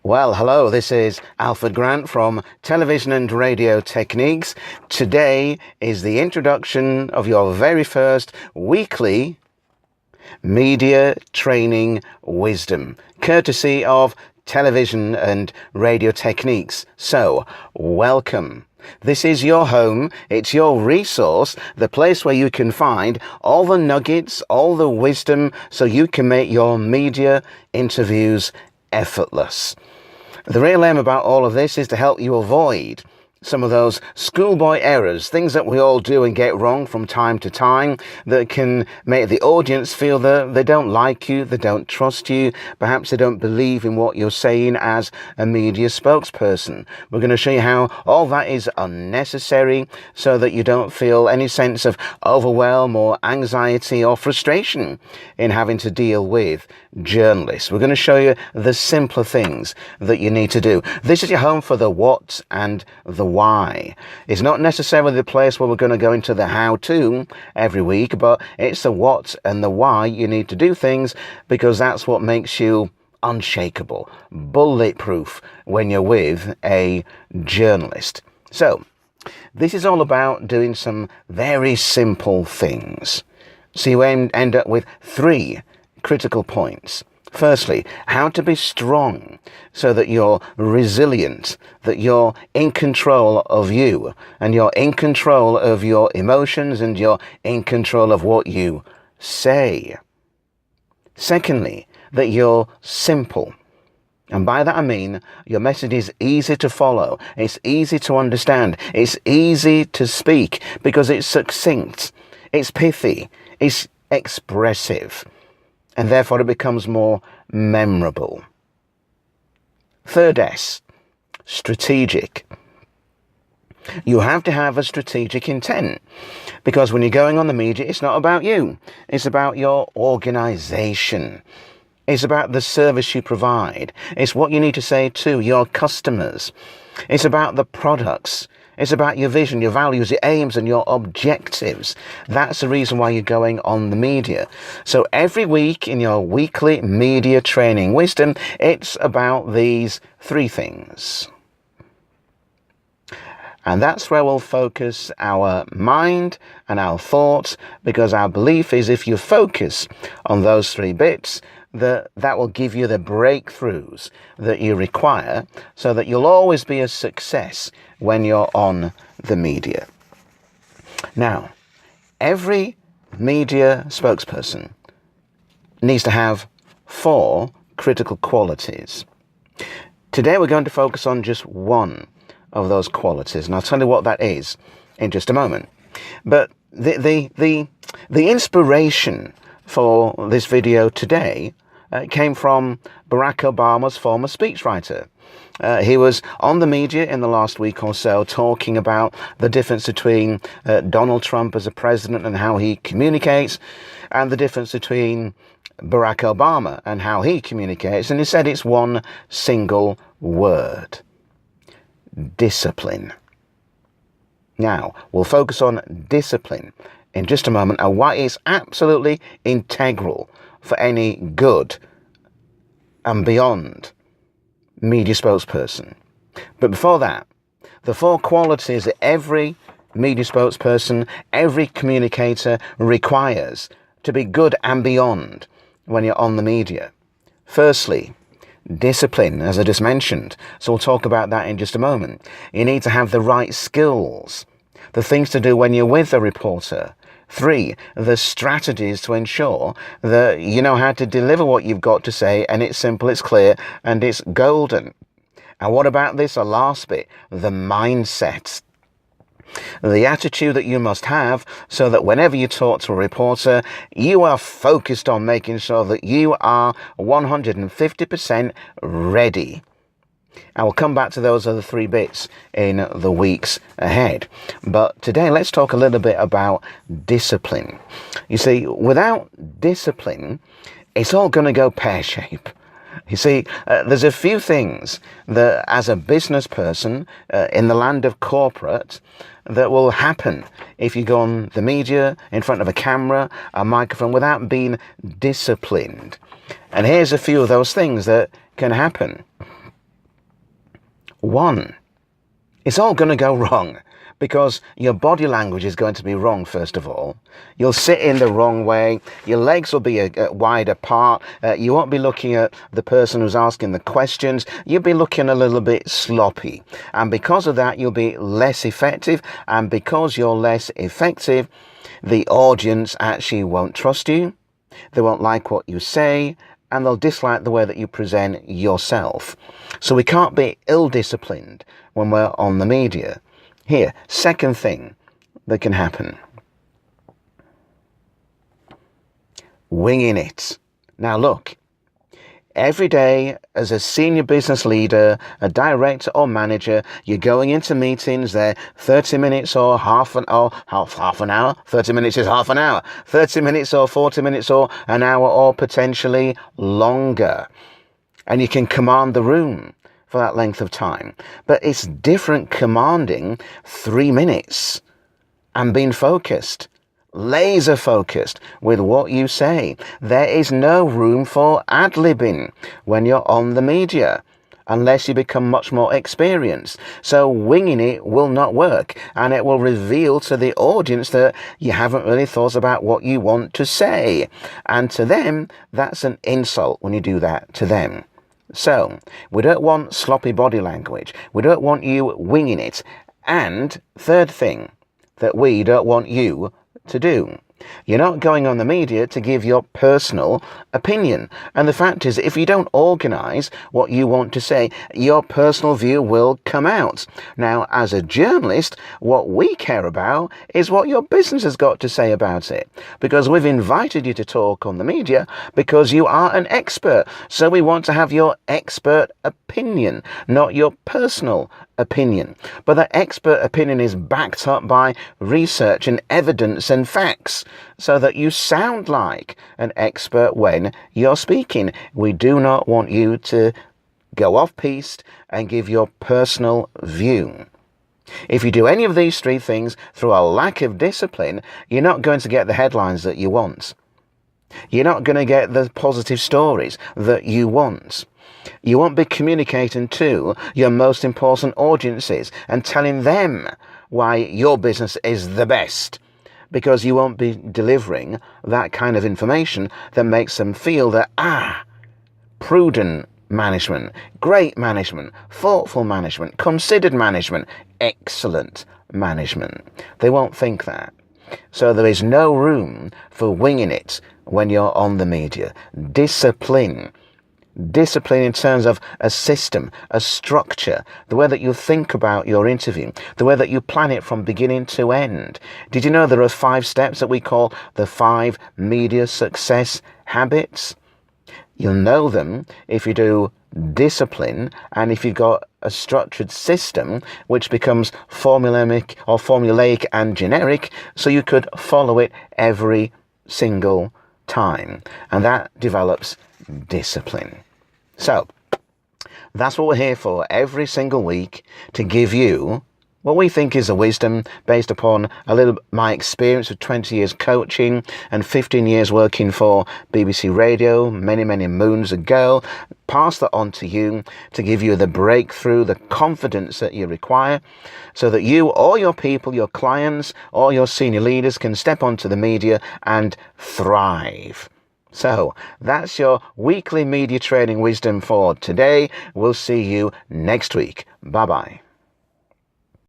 Well, hello, this is Alford Grant from Television and Radio Techniques. Today is the introduction of your very first weekly media training wisdom, courtesy of Television and Radio Techniques. So, welcome. This is your home, it's your resource, the place where you can find all the nuggets, all the wisdom, so you can make your media interviews effortless. The real aim about all of this is to help you avoid some of those schoolboy errors, things that we all do and get wrong from time to time, that can make the audience feel that they don't like you, they don't trust you, perhaps they don't believe in what you're saying as a media spokesperson. We're going to show you how all that is unnecessary so that you don't feel any sense of overwhelm or anxiety or frustration in having to deal with journalists. We're going to show you the simpler things that you need to do. This is your home for the what and the why. It's not necessarily the place where we're going to go into the how-to every week, but it's the what and the why you need to do things, because that's what makes you unshakable, bulletproof when you're with a journalist. So, this is all about doing some very simple things. So you end up with 3 critical points. Firstly, how to be strong so that you're resilient, that you're in control of you, and you're in control of your emotions, and you're in control of what you say. Secondly, that you're simple. And by that I mean your message is easy to follow, it's easy to understand, it's easy to speak because it's succinct, it's pithy, it's expressive, and therefore it becomes more memorable. Third S, strategic. You have to have a strategic intent, because when you're going on the media, it's not about you. It's about your organization. It's about the service you provide. It's what you need to say to your customers. It's about the products. It's about your vision, your values, your aims, and your objectives. That's the reason why you're going on the media. So every week in your weekly media training wisdom, it's about these 3 things. And that's where we'll focus our mind and our thoughts, because our belief is if you focus on those 3 bits, that will give you the breakthroughs that you require, so that you'll always be a success when you're on the media. Now, every media spokesperson needs to have 4 critical qualities. Today we're going to focus on just one of those qualities, and I'll tell you what that is in just a moment. But the inspiration for this video today came from Barack Obama's former speechwriter. He was on the media in the last week or so talking about the difference between Donald Trump as a president and how he communicates, and the difference between Barack Obama and how he communicates. And he said it's one single word: discipline. Now, we'll focus on discipline in just a moment, and why it's absolutely integral for any good and beyond media spokesperson. But before that, the 4 qualities that every media spokesperson, every communicator requires to be good and beyond when you're on the media. Firstly, discipline, as I just mentioned. So we'll talk about that in just a moment. You need to have the right skills, the things to do when you're with a reporter. 3, the strategies to ensure that you know how to deliver what you've got to say, and it's simple, it's clear, and it's golden. And what about this, the last bit, the mindset? The attitude that you must have, so that whenever you talk to a reporter, you are focused on making sure that you are 150% ready. I will come back to those other 3 bits in the weeks ahead. But today, let's talk a little bit about discipline. You see, without discipline, it's all going to go pear-shaped. You see, there's a few things that, as a business person in the land of corporate, that will happen if you go on the media, in front of a camera, a microphone, without being disciplined. And here's a few of those things that can happen. One, it's all going to go wrong because your body language is going to be wrong, first of all. You'll sit in the wrong way. Your legs will be wide apart. You won't be looking at the person who's asking the questions. You'll be looking a little bit sloppy. And because of that, you'll be less effective. And because you're less effective, the audience actually won't trust you. They won't like what you say. And they'll dislike the way that you present yourself. So we can't be ill-disciplined when we're on the media. Here, second thing that can happen. Winging it. Now look, every day as a senior business leader, a director or manager, you're going into meetings, they're 30 minutes or half an hour. 30 minutes is half an hour. 30 minutes or 40 minutes or an hour or potentially longer. And you can command the room for that length of time. But it's different commanding 3 minutes and being focused, laser focused with what you say. There is no room for ad-libbing when you're on the media unless you become much more experienced. So winging it will not work, and it will reveal to the audience that you haven't really thought about what you want to say. And to them, that's an insult when you do that to them. So, we don't want sloppy body language. We don't want you winging it. And third thing that we don't want you to do. You're not going on the media to give your personal opinion. And the fact is, if you don't organise what you want to say, your personal view will come out. Now, as a journalist, what we care about is what your business has got to say about it. Because we've invited you to talk on the media because you are an expert. So we want to have your expert opinion, not your personal opinion. But that expert opinion is backed up by research and evidence and facts, so that you sound like an expert when you're speaking. We do not want you to go off-piste and give your personal view. If you do any of these three things through a lack of discipline, you're not going to get the headlines that you want. You're not going to get the positive stories that you want. You won't be communicating to your most important audiences and telling them why your business is the best, because you won't be delivering that kind of information that makes them feel that, prudent management, great management, thoughtful management, considered management, excellent management. They won't think that. So there is no room for winging it when you're on the media. Discipline in terms of a system, a structure, the way that you think about your interview, the way that you plan it from beginning to end. Did you know there are 5 steps that we call the 5 media success habits? You'll know them if you do discipline and if you've got a structured system which becomes formulaic and generic, so you could follow it every single time. And that develops discipline. So, that's what we're here for every single week, to give you what we think is a wisdom based upon my experience of 20 years coaching and 15 years working for BBC Radio many moons ago. Pass that on to you to give you the breakthrough, the confidence that you require, so that you or your people, your clients or your senior leaders can step onto the media and thrive. So, that's your weekly media training wisdom for today. We'll see you next week. Bye-bye.